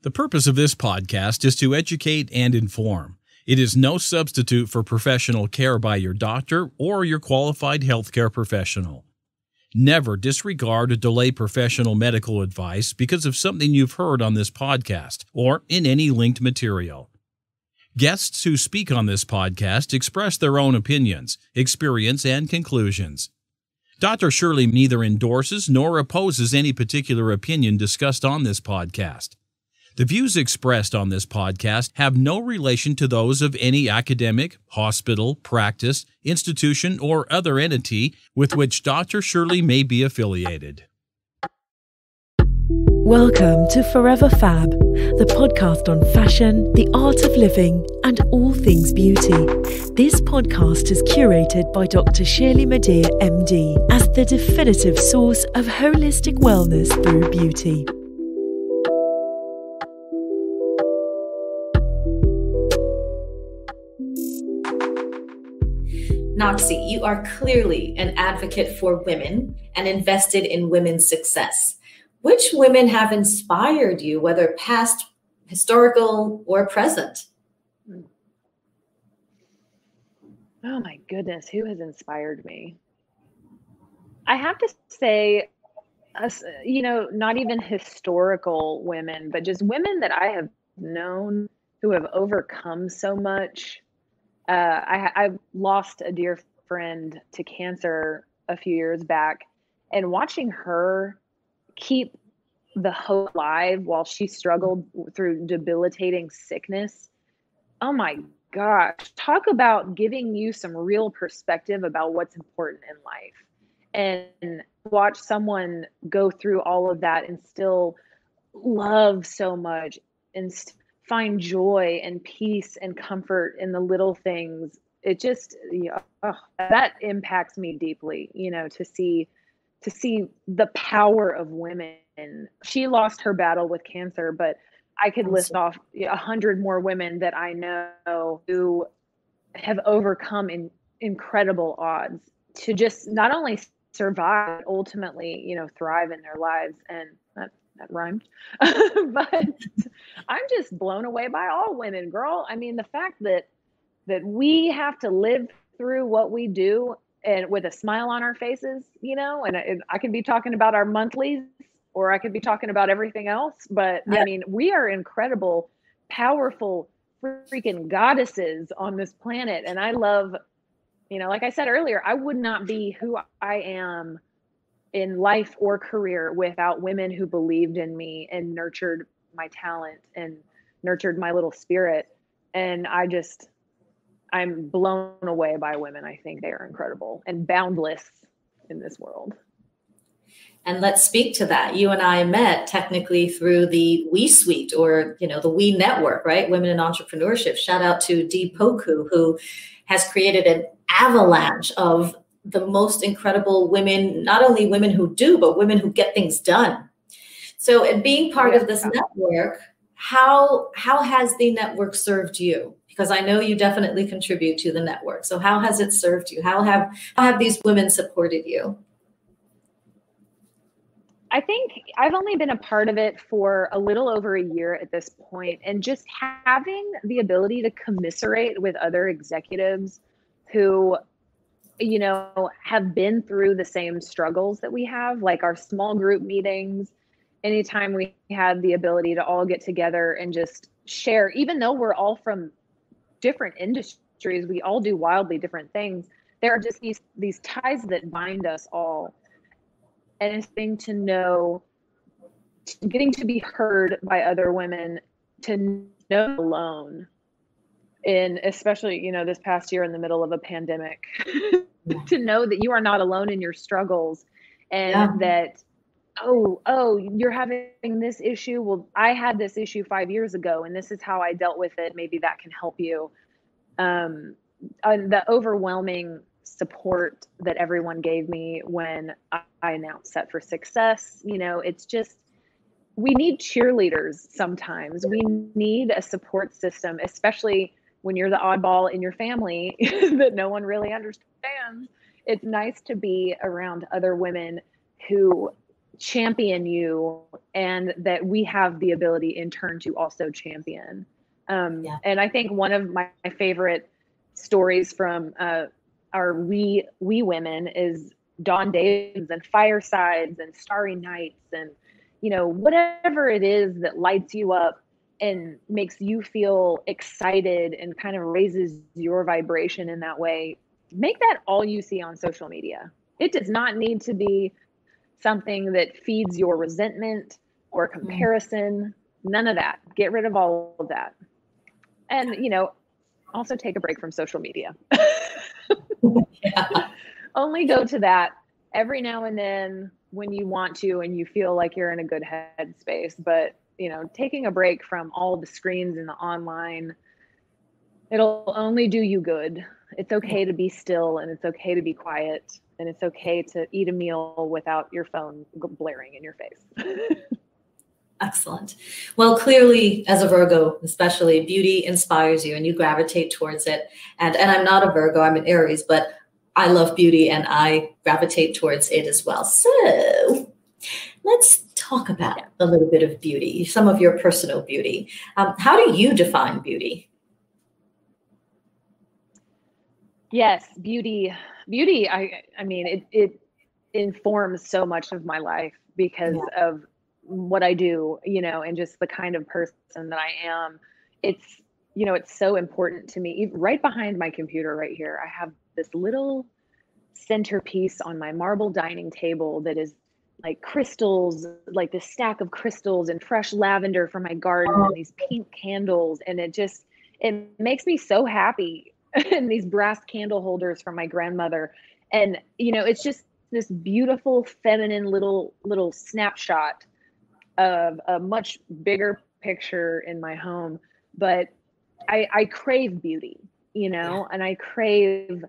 The purpose of this podcast is to educate and inform. It is no substitute for professional care by your doctor or your qualified healthcare professional. Never disregard or delay professional medical advice because of something you've heard on this podcast or in any linked material. Guests who speak on this podcast express their own opinions, experience, and conclusions. Dr. Shirley neither endorses nor opposes any particular opinion discussed on this podcast. The views expressed on this podcast have no relation to those of any academic, hospital, practice, institution, or other entity with which Dr. Shirley may be affiliated. Welcome to Forever Fab, the podcast on fashion, the art of living, and all things beauty. This podcast is curated by Dr. Shirley Madeir, MD, as the definitive source of holistic wellness through beauty. Knoxy, you are clearly an advocate for women and invested in women's success. Which women have inspired you, whether past, historical, or present? Oh my goodness, who has inspired me? I have to say, not even historical women, but just women that I have known who have overcome so much. I lost a dear friend to cancer a few years back, and watching her keep the hope alive while she struggled through debilitating sickness. Oh my gosh, talk about giving you some real perspective about what's important in life. And watch someone go through all of that and still love so much and find joy and peace and comfort in the little things. It just, that impacts me deeply, to see the power of women. She lost her battle with cancer, but I could list off 100 more women that I know who have overcome incredible odds to just not only survive, but ultimately, thrive in their lives. And that rhymed, but I'm just blown away by all women, girl. I mean, the fact that we have to live through what we do and with a smile on our faces, and I could be talking about our monthlies or I could be talking about everything else, but yeah. I mean, we are incredible, powerful, freaking goddesses on this planet. And I love, like I said earlier, I would not be who I am in life or career without women who believed in me and nurtured my talent and nurtured my little spirit. And I'm blown away by women. I think they are incredible and boundless in this world. And let's speak to that. You and I met technically through the We Suite, or, the We Network, right? Women in Entrepreneurship. Shout out to Dee Poku, who has created an avalanche of the most incredible women, not only women who do, but women who get things done. So, and being part of this network, how has the network served you? Because I know you definitely contribute to the network. So how has it served you? How have these women supported you? I think I've only been a part of it for a little over a year at this point, and just having the ability to commiserate with other executives who, have been through the same struggles that we have, like our small group meetings, anytime we have the ability to all get together and just share, even though we're all from different industries, we all do wildly different things. There are just these ties that bind us all. And it's getting to know, getting to be heard by other women, to know alone. And especially, this past year in the middle of a pandemic, to know that you are not alone in your struggles, and that, you're having this issue. Well, I had this issue 5 years ago, and this is how I dealt with it. Maybe that can help you. The overwhelming support that everyone gave me when I announced Set for Success, it's just, we need cheerleaders sometimes. We need a support system, especially when you're the oddball in your family that no one really understands. It's nice to be around other women who champion you, and that we have the ability in turn to also champion. And I think one of my favorite stories from our we women is dawn days and firesides and starry nights, and whatever it is that lights you up and makes you feel excited and kind of raises your vibration in that way. Make that all you see on social media. It does not need to be something that feeds your resentment or comparison. None of that. Get rid of all of that. And, also take a break from social media. Only go to that every now and then when you want to and you feel like you're in a good headspace. But, taking a break from all the screens and the online, it'll only do you good. It's okay to be still, and it's okay to be quiet, and it's okay to eat a meal without your phone blaring in your face. Excellent. Well, clearly, as a Virgo, especially, beauty inspires you and you gravitate towards it. And I'm not a Virgo, I'm an Aries, but I love beauty and I gravitate towards it as well. So let's talk about a little bit of beauty, some of your personal beauty. How do you define beauty? Yes, beauty. I mean, it informs so much of my life because of what I do, and just the kind of person that I am. It's, it's so important to me. Right behind my computer right here, I have this little centerpiece on my marble dining table that is like crystals, like this stack of crystals and fresh lavender from my garden and these pink candles. And it makes me so happy. And these brass candle holders from my grandmother. And, it's just this beautiful feminine little snapshot of a much bigger picture in my home. But I crave beauty, and I crave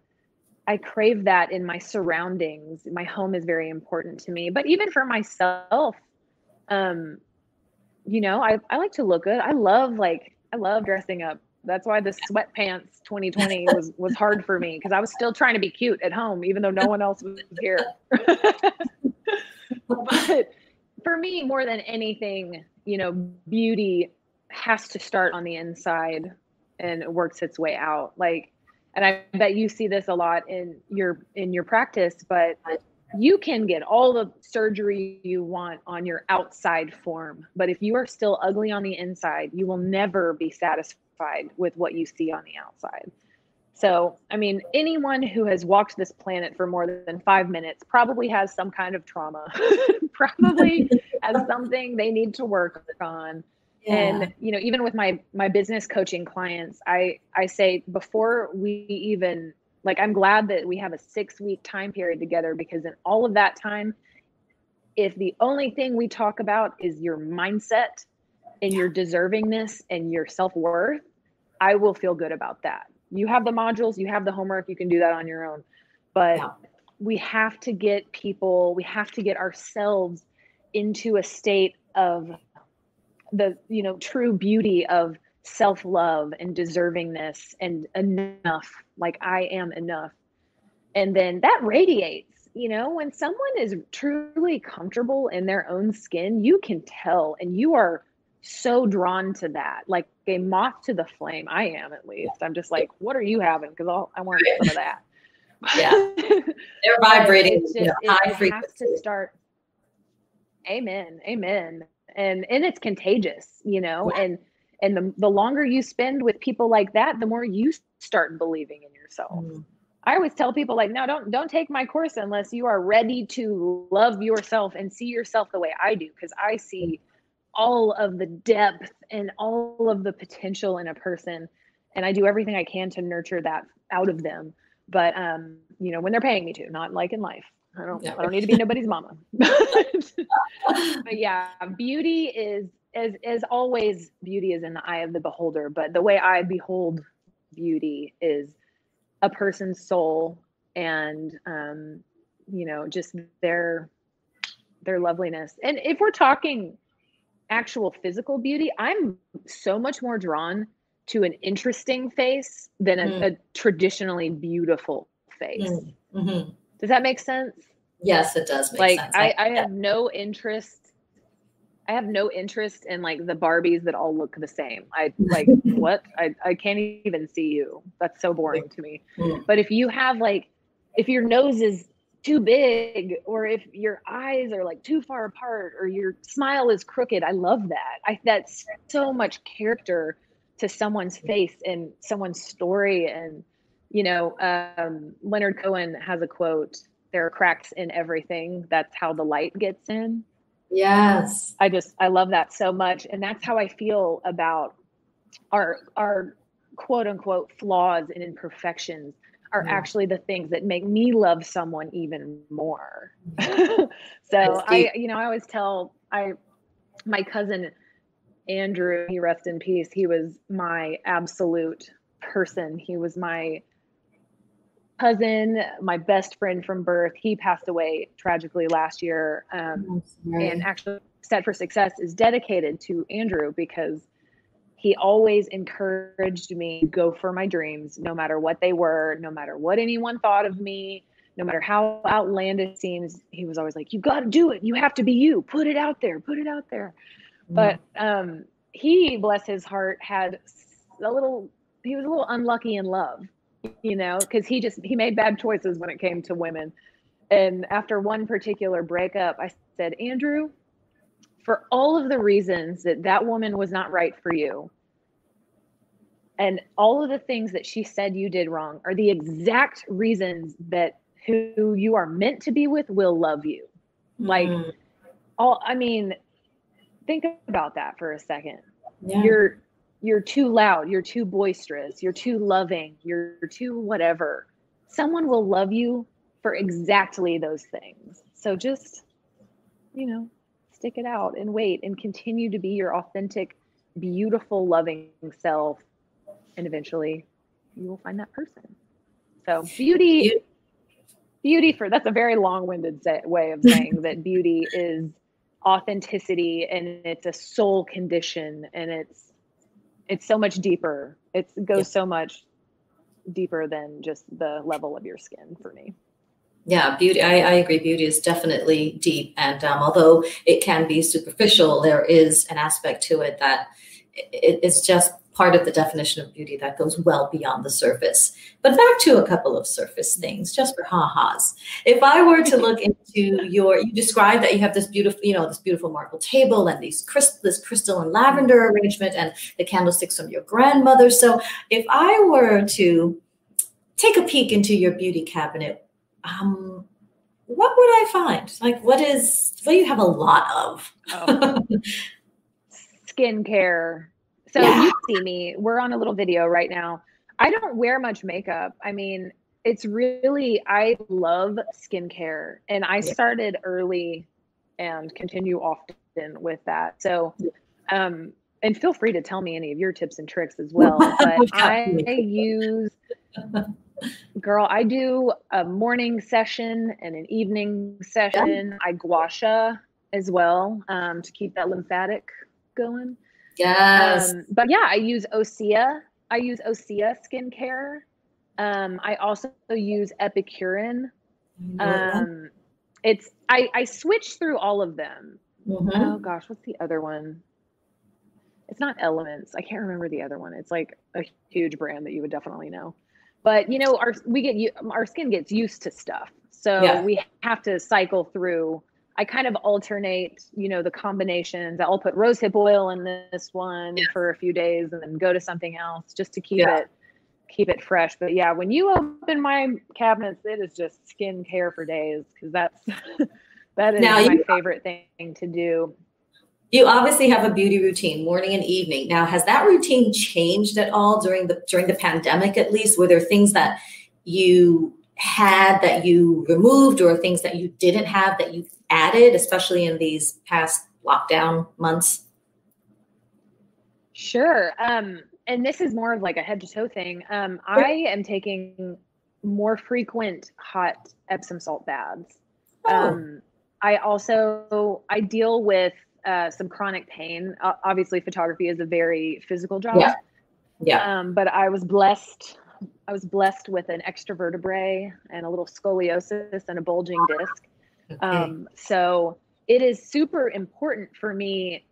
that in my surroundings. My home is very important to me, but even for myself, I like to look good. I love dressing up. That's why the sweatpants 2020 was hard for me, because I was still trying to be cute at home, even though no one else was here. But for me, more than anything, beauty has to start on the inside and it works its way out. And I bet you see this a lot in your practice, but you can get all the surgery you want on your outside form. But if you are still ugly on the inside, you will never be satisfied with what you see on the outside. So, I mean, anyone who has walked this planet for more than 5 minutes probably has some kind of trauma, probably has something they need to work on. Yeah. And, even with my business coaching clients, I say before we even, I'm glad that we have a 6-week time period together, because in all of that time, if the only thing we talk about is your mindset and your deservingness and your self-worth, I will feel good about that. You have the modules, you have the homework, you can do that on your own. But we have to get ourselves into a state of the, true beauty of self-love and deservingness and enough, like I am enough. And then that radiates, when someone is truly comfortable in their own skin, you can tell, and you are so drawn to that, like a moth to the flame. I am, at least. I'm just like, what are you having? Because I want some of that. Yeah, they're vibrating. It has to start. Amen. And it's contagious, and the longer you spend with people like that, the more you start believing in yourself. I always tell people, no, don't take my course unless you are ready to love yourself and see yourself the way I do, because I see all of the depth and all of the potential in a person, and I do everything I can to nurture that out of them. But when they're paying me to, not like in life. I don't need to be nobody's mama. But yeah, beauty is, as always, beauty is in the eye of the beholder. But the way I behold beauty is a person's soul and just their loveliness. And if we're talking actual physical beauty, I'm so much more drawn to an interesting face than a traditionally beautiful face. Mm-hmm. Does that make sense? Yes, it does make Like sense. I have no interest. I have no interest in like the Barbies that all look the same. I like what? I can't even see you. That's so boring to me. But if you have like, if your nose is too big, or if your eyes are like too far apart, or your smile is crooked, I love that. That's so much character to someone's face and someone's story. And, you know, Leonard Cohen has a quote, "There are cracks in everything. That's how the light gets in." Yes. I love that so much. And that's how I feel about our quote unquote flaws and imperfections are actually the things that make me love someone even more. So I always tell my cousin Andrew, he rest in peace, he was my absolute person. He was my cousin, my best friend from birth. He passed away tragically last year. And actually, Set for Success is dedicated to Andrew because he always encouraged me to go for my dreams, no matter what they were, no matter what anyone thought of me, no matter how outlandish it seems. He was always like, "You got to do it. You have to be you. Put it out there. Put it out there." But he, bless his heart, he was a little unlucky in love, you know, because he made bad choices when it came to women. And after one particular breakup, I said, "Andrew, for all of the reasons that woman was not right for you, and all of the things that she said you did wrong, are the exact reasons that who you are meant to be with will love you." Like, think about that for a second. Yeah. You're too loud, you're too boisterous, you're too loving, you're too whatever. Someone will love you for exactly those things. So just, you know, stick it out and wait and continue to be your authentic, beautiful, loving self. And eventually you will find that person. So beauty that's a very long-winded way of saying that beauty is authenticity, and it's a soul condition, and it's so much deeper. It goes so much deeper than just the level of your skin for me. Yeah, beauty. I agree. Beauty is definitely deep. And although it can be superficial, there is an aspect to it that it's just part of the definition of beauty that goes well beyond the surface. But back to a couple of surface things, just for ha-has. If I were to look into you described that you have this beautiful marble table and this crystal and lavender arrangement and the candlesticks from your grandmother. So if I were to take a peek into your beauty cabinet, what would I find? Like, what do you have a lot of? Skincare. So you see me, we're on a little video right now. I don't wear much makeup. I mean, I love skincare, and I started early and continue often with that. So, and feel free to tell me any of your tips and tricks as well. But I do a morning session and an evening session. I gua sha as well to keep that lymphatic going. Yes. But yeah, I use Osea. I use Osea skincare. I also use Epicurean. I switch through all of them. Oh gosh, what's the other one? It's not Elements. I can't remember the other one. It's like a huge brand that you would definitely know. But you know, our skin gets used to stuff, so we have to cycle through. I kind of alternate, the combinations. I'll put rosehip oil in this one for a few days and then go to something else just to keep it fresh. But yeah, when you open my cabinets, it is just skincare for days, because that is my favorite thing to do. You obviously have a beauty routine, morning and evening. Now, has that routine changed at all during the pandemic? At least, were there things that you had that you removed, or things that you didn't have that you added, especially in these past lockdown months? Sure. And this is more of like a head to toe thing. I am taking more frequent hot Epsom salt baths. I deal with some chronic pain. Obviously, photography is a very physical job. But I was blessed with an extra vertebrae and a little scoliosis and a bulging disc. Okay. So it is super important for me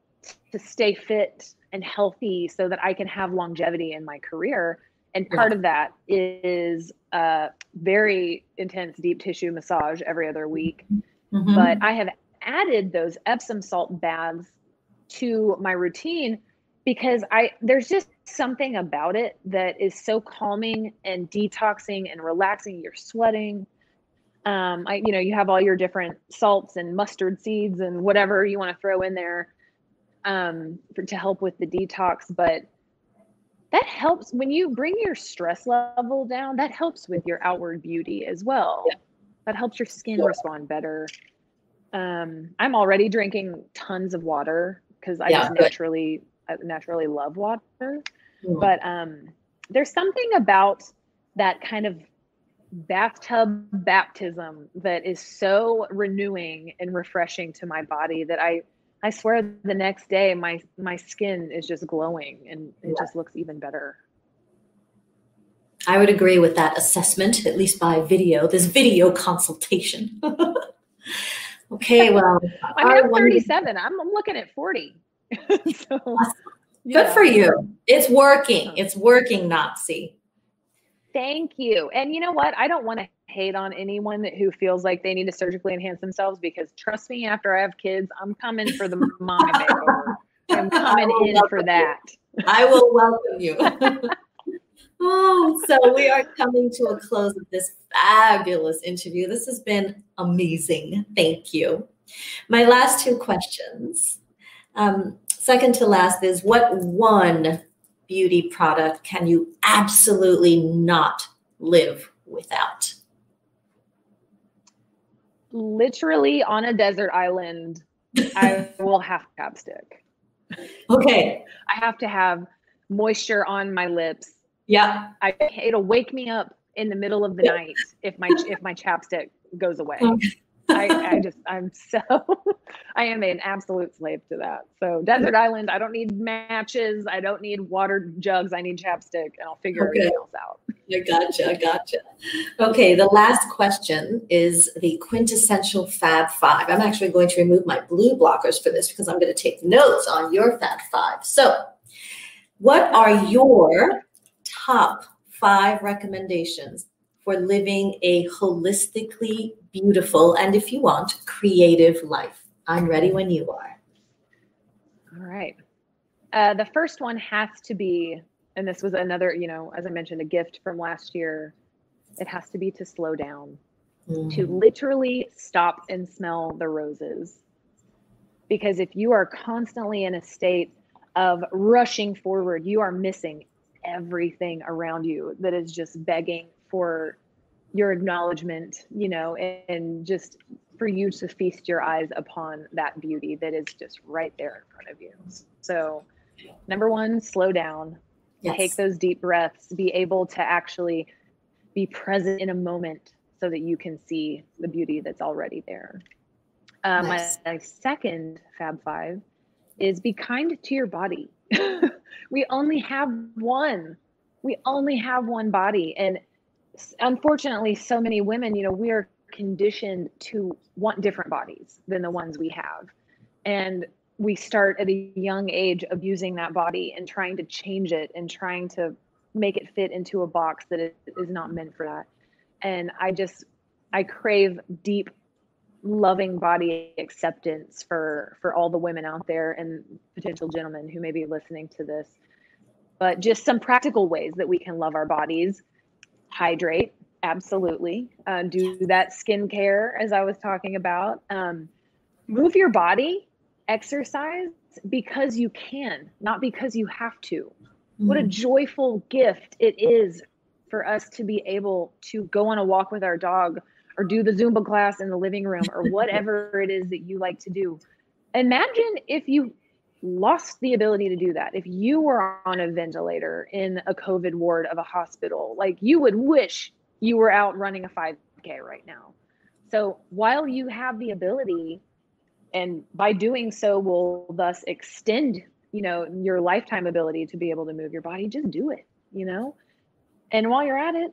to stay fit and healthy so that I can have longevity in my career. And part of that is very intense deep tissue massage every other week. Mm-hmm. But I have added those Epsom salt baths to my routine because there's just something about it that is so calming and detoxing and relaxing. You're sweating. You have all your different salts and mustard seeds and whatever you want to throw in there to help with the detox. But that helps when you bring your stress level down. That helps with your outward beauty as well. Yeah. That helps your skin respond better. I'm already drinking tons of water because I just naturally love water. But there's something about that kind of bathtub baptism that is so renewing and refreshing to my body that I swear the next day my skin is just glowing and it just looks even better. I would agree with that assessment, at least by video, this video consultation. Okay, well, I'm 37. I'm looking at 40. So, good for you. It's working. It's working, Knoxy. Thank you. And you know what? I don't want to hate on anyone who feels like they need to surgically enhance themselves, because trust me, after I have kids, I'm coming for the mommy makeover. I'm coming in for that. I will welcome you. Oh, so we are coming to a close of this fabulous interview. This has been amazing. Thank you. My last two questions. Second to last is, what one beauty product can you absolutely not live without? Literally on a desert island, I will have chapstick. Okay. I have to have moisture on my lips. Yeah. It'll wake me up in the middle of the night if my chapstick goes away. I am an absolute slave to that. So desert island, I don't need matches. I don't need water jugs. I need chapstick, and I'll figure everything else out. I gotcha. Okay, the last question is the quintessential Fab 5. I'm actually going to remove my blue blockers for this because I'm going to take notes on your Fab 5. So what are your top 5 recommendations for living a holistically beautiful, and if you want, creative life? I'm ready when you are. All right. The first one has to be, and this was another, as I mentioned, a gift from last year. It has to be to slow down, to literally stop and smell the roses. Because if you are constantly in a state of rushing forward, you are missing everything around you that is just begging for your acknowledgement, and just for you to feast your eyes upon that beauty that is just right there in front of you. So number one, slow down, take those deep breaths, be able to actually be present in a moment so that you can see the beauty that's already there. My second Fab 5 is be kind to your body. We only have one. We only have one body. And unfortunately, so many women, we are conditioned to want different bodies than the ones we have. And we start at a young age abusing that body and trying to change it and trying to make it fit into a box that is not meant for that. And I crave deep, loving body acceptance for all the women out there and potential gentlemen who may be listening to this. But just some practical ways that we can love our bodies. Hydrate, absolutely. Do that skincare, as I was talking about. Move your body, exercise because you can, not because you have to. What a joyful gift it is for us to be able to go on a walk with our dog, or do the Zumba class in the living room, or whatever it is that you like to do. Imagine if you lost the ability to do that. If you were on a ventilator in a COVID ward of a hospital, like, you would wish you were out running a 5K right now. So while you have the ability, and by doing so will thus extend, your lifetime ability to be able to move your body, just do it, And while you're at it,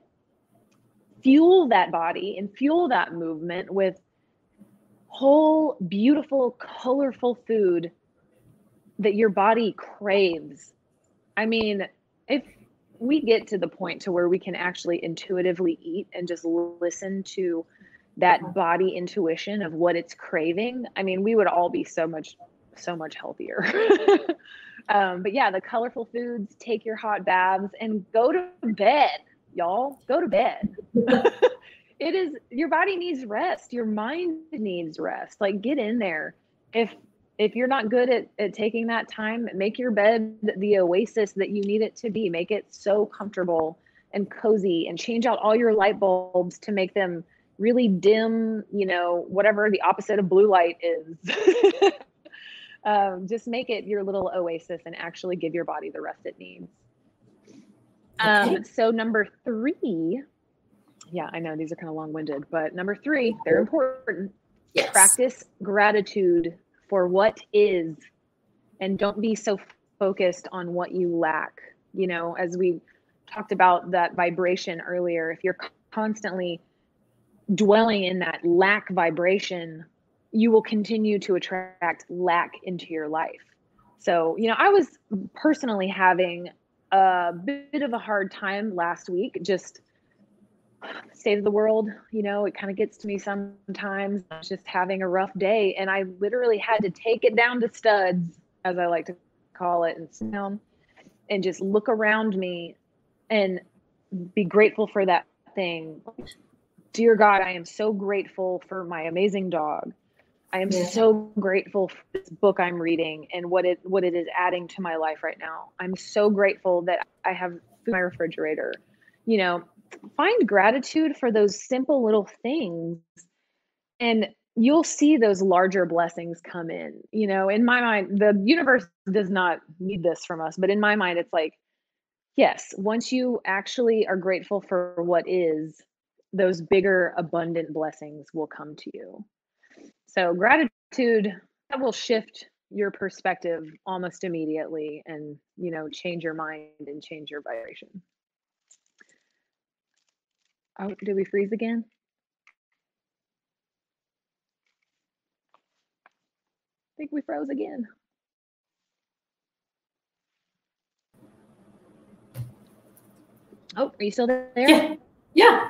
fuel that body and fuel that movement with whole, beautiful, colorful food that your body craves. I mean, if we get to the point to where we can actually intuitively eat and just listen to that body intuition of what it's craving, I mean, we would all be so much healthier. But yeah, the colorful foods, take your hot baths, and go to bed, y'all. Go to bed. It is, your body needs rest. Your mind needs rest. Like, get in there. If you're not good at taking that time, make your bed the oasis that you need it to be. Make it so comfortable and cozy, and change out all your light bulbs to make them really dim, you know, whatever the opposite of blue light is. Just make it your little oasis and actually give your body the rest it needs. So number 3, yeah, I know these are kind of long-winded, but number 3, they're important. Yes. Practice gratitude for what is, and don't be so focused on what you lack. You know, as we talked about that vibration earlier, if you're constantly dwelling in that lack vibration, you will continue to attract lack into your life. So, you know, I was personally having a bit of a hard time last week, just state of the world, you know, it kind of gets to me sometimes. I was just having a rough day, and I literally had to take it down to studs, as I like to call it, and sit down and just look around me and be grateful for that thing. Dear God, I am so grateful for my amazing dog. I am so grateful for this book I'm reading and what it is adding to my life right now. I'm so grateful that I have food in my refrigerator. You know, find gratitude for those simple little things, and you'll see those larger blessings come in. You know, in my mind, the universe does not need this from us, but in my mind, it's like, yes, once you actually are grateful for what is, those bigger, abundant blessings will come to you. So gratitude, that will shift your perspective almost immediately, and, you know, change your mind and change your vibration. Oh, did we freeze again? I think we froze again. Oh, are you still there? Yeah. Yeah.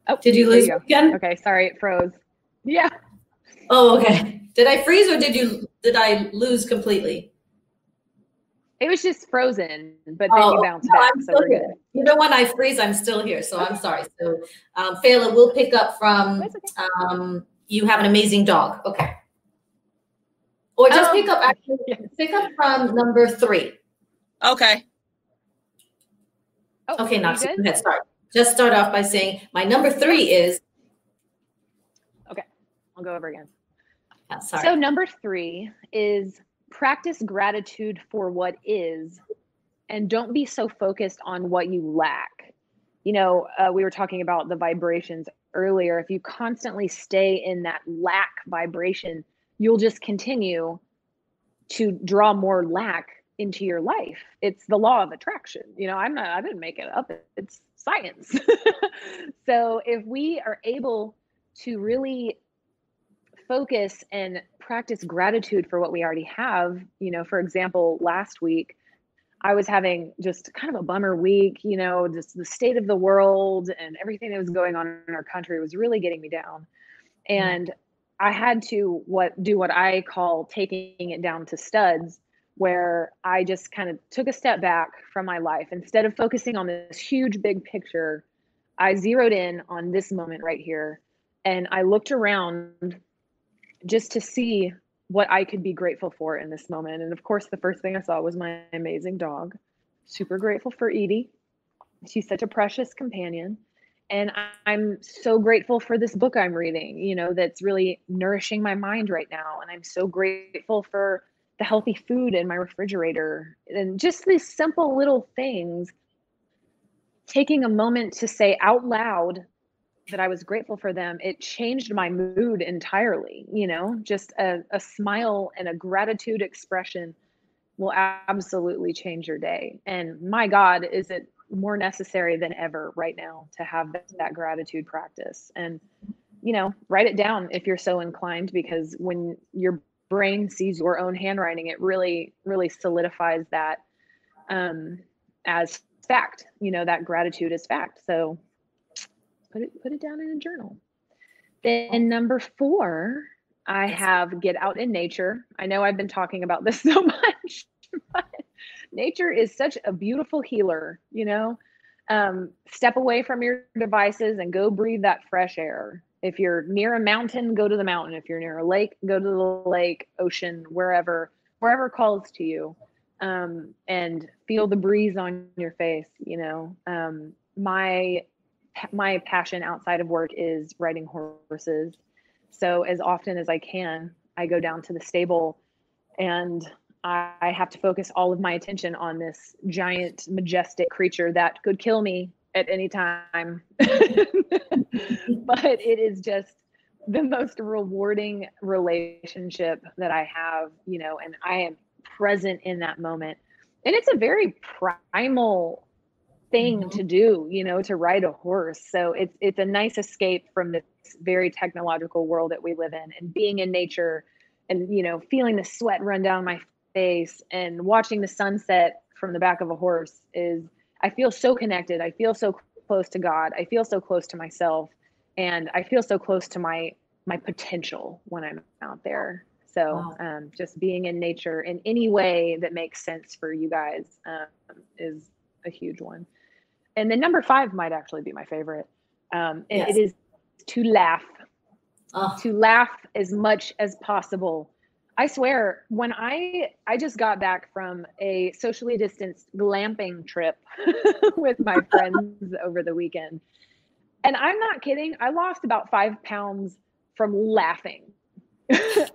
Oh, did you lose again? Okay, sorry, it froze. Yeah. Oh, okay. Did I freeze, or did I lose completely? It was just frozen, but then you bounced back, so we're good. Even when I freeze, I'm still here, so I'm sorry. So, Fela, we'll pick up from, you have an amazing dog. Okay. Or just pick up from number 3. Okay. Oh, okay, Knoxy, go ahead, start. Just start off by saying, my number 3 is. Okay, I'll go over again. Oh, sorry. So number 3 is practice gratitude for what is, and don't be so focused on what you lack. You know, we were talking about the vibrations earlier. If you constantly stay in that lack vibration, you'll just continue to draw more lack into your life. It's the law of attraction. You know, I didn't make it up. It's science. So if we are able to really focus and practice gratitude for what we already have, you know, for example, last week, I was having just kind of a bummer week, you know, just the state of the world and everything that was going on in our country was really getting me down. And I had to do what I call taking it down to studs, where I just kind of took a step back from my life. Instead of focusing on this huge, big picture, I zeroed in on this moment right here. And I looked around just to see what I could be grateful for in this moment. And of course, the first thing I saw was my amazing dog. Super grateful for Edie. She's such a precious companion. And I'm so grateful for this book I'm reading, you know, that's really nourishing my mind right now. And I'm so grateful for the healthy food in my refrigerator, and just these simple little things. Taking a moment to say out loud that I was grateful for them, it changed my mood entirely. You know, just a smile and a gratitude expression will absolutely change your day. And my God, is it more necessary than ever right now to have that gratitude practice. And write it down if you're so inclined, because when your brain sees your own handwriting, it really, really solidifies that as fact, that gratitude is fact. So put it down in a journal. Then number 4, I have get out in nature. I know I've been talking about this so much, but nature is such a beautiful healer, step away from your devices and go breathe that fresh air. If you're near a mountain, go to the mountain. If you're near a lake, go to the lake, ocean, wherever calls to you, and feel the breeze on your face. My passion outside of work is riding horses. So as often as I can, I go down to the stable and I have to focus all of my attention on this giant, majestic creature that could kill me at any time. But it is just the most rewarding relationship that I have, and I am present in that moment. And it's a very primal thing to do, to ride a horse. So it's a nice escape from this very technological world that we live in, and being in nature and, feeling the sweat run down my face and watching the sunset from the back of a horse I feel so connected. I feel so close to God. I feel so close to myself, and I feel so close to my potential when I'm out there. So just being in nature in any way that makes sense for you guys is a huge one. And then number 5 might actually be my favorite. And it is to laugh. To laugh as much as possible. I swear, when I just got back from a socially distanced glamping trip with my friends over the weekend. And I'm not kidding. I lost about 5 pounds from laughing.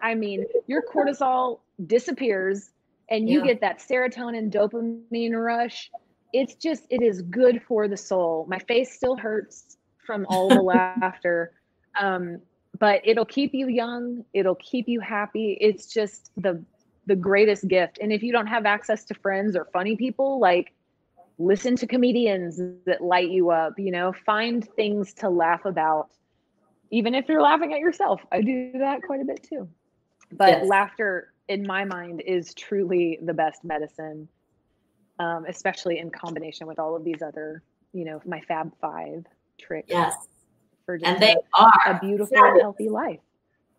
I mean, your cortisol disappears and you get that serotonin dopamine rush. It is good for the soul. My face still hurts from all the laughter. But it'll keep you young. It'll keep you happy. It's just the greatest gift. And if you don't have access to friends or funny people, listen to comedians that light you up, find things to laugh about, even if you're laughing at yourself. I do that quite a bit too. But laughter, in my mind, is truly the best medicine, especially in combination with all of these other, my Fab 5 tricks. Yes. And they are a beautiful, healthy life.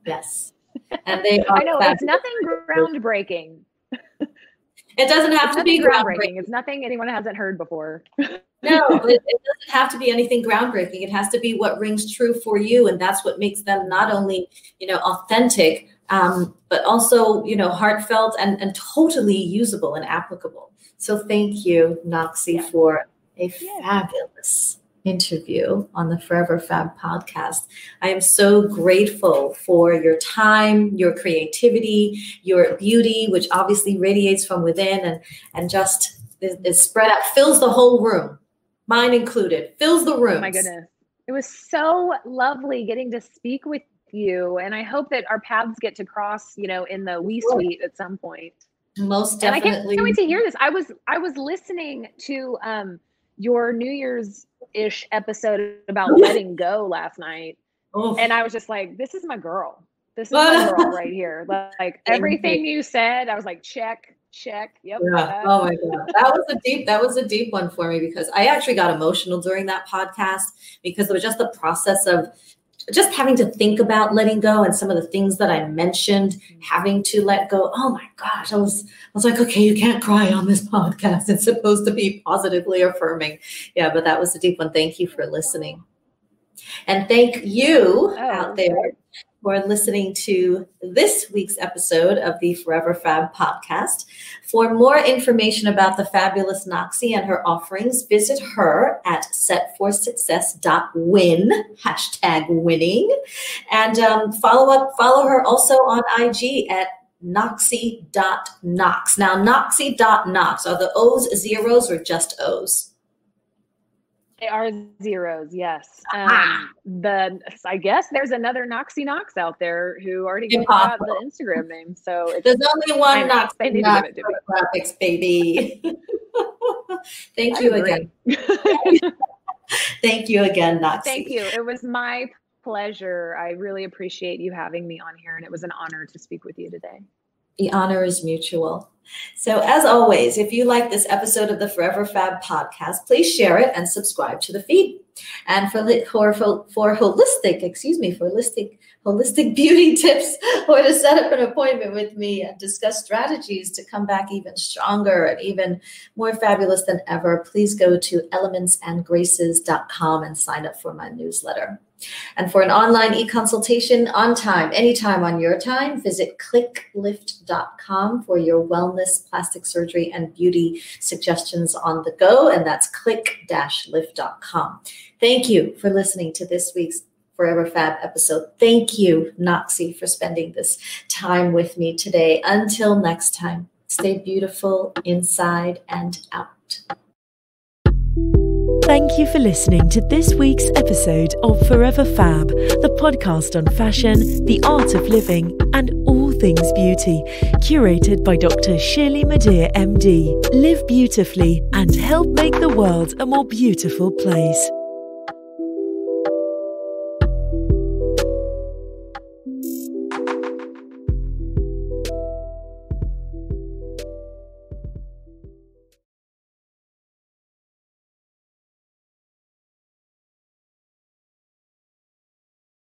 Yes. And they are. I know it's nothing groundbreaking. It doesn't have to be groundbreaking. It's nothing anyone hasn't heard before. No, it doesn't have to be anything groundbreaking. It has to be what rings true for you. And that's what makes them not only, authentic, but also, heartfelt and totally usable and applicable. So thank you, Knoxy, for a fabulous interview on the Forever Fab podcast. I am so grateful for your time, your creativity, your beauty, which obviously radiates from within and just is spread out, fills the whole room, mine included, fills the room. Oh my goodness. It was so lovely getting to speak with you. And I hope that our paths get to cross, in the wee suite at some point. Most definitely. And I can't wait to hear this. I was listening to your New Year's-ish episode about letting go last night. And I was just like, this is my girl. This is my girl right here. Like everything you said, I was like, check. Yep. Yeah. Oh my God. That was a deep one for me, because I actually got emotional during that podcast, because it was just the process of just having to think about letting go, and some of the things that I mentioned, having to let go. Oh my gosh. I was like, okay, you can't cry on this podcast. It's supposed to be positively affirming. Yeah, but that was a deep one. Thank you for listening. And thank you out there for listening to this week's episode of the Forever Fab podcast. For more information about the fabulous Knoxy and her offerings, visit her at setforsuccess.win, #winning. And follow her also on IG at Knoxy.Knox. Now, Knoxy.Knox, are the O's zeros or just O's? They are zeros, yes. I guess there's another Knoxy Knox out there who already got the Instagram name. So there's only one Knoxy Knox Photographics, baby. Thank you again. Thank you again, Knoxy. Thank you. It was my pleasure. I really appreciate you having me on here, and it was an honor to speak with you today. The honor is mutual. So as always, if you like this episode of the Forever Fab podcast, please share it and subscribe to the feed. And for holistic beauty tips, or to set up an appointment with me and discuss strategies to come back even stronger and even more fabulous than ever, please go to elementsandgraces.com and sign up for my newsletter. And for an online e-consultation on time, anytime on your time, visit clicklift.com for your wellness, plastic surgery, and beauty suggestions on the go. And that's click-lift.com. Thank you for listening to this week's Forever Fab episode. Thank you, Knoxy, for spending this time with me today. Until next time, stay beautiful inside and out. Thank you for listening to this week's episode of Forever Fab, the podcast on fashion, the art of living, and all things beauty, curated by Dr. Shirley Madeir, MD. Live beautifully and help make the world a more beautiful place.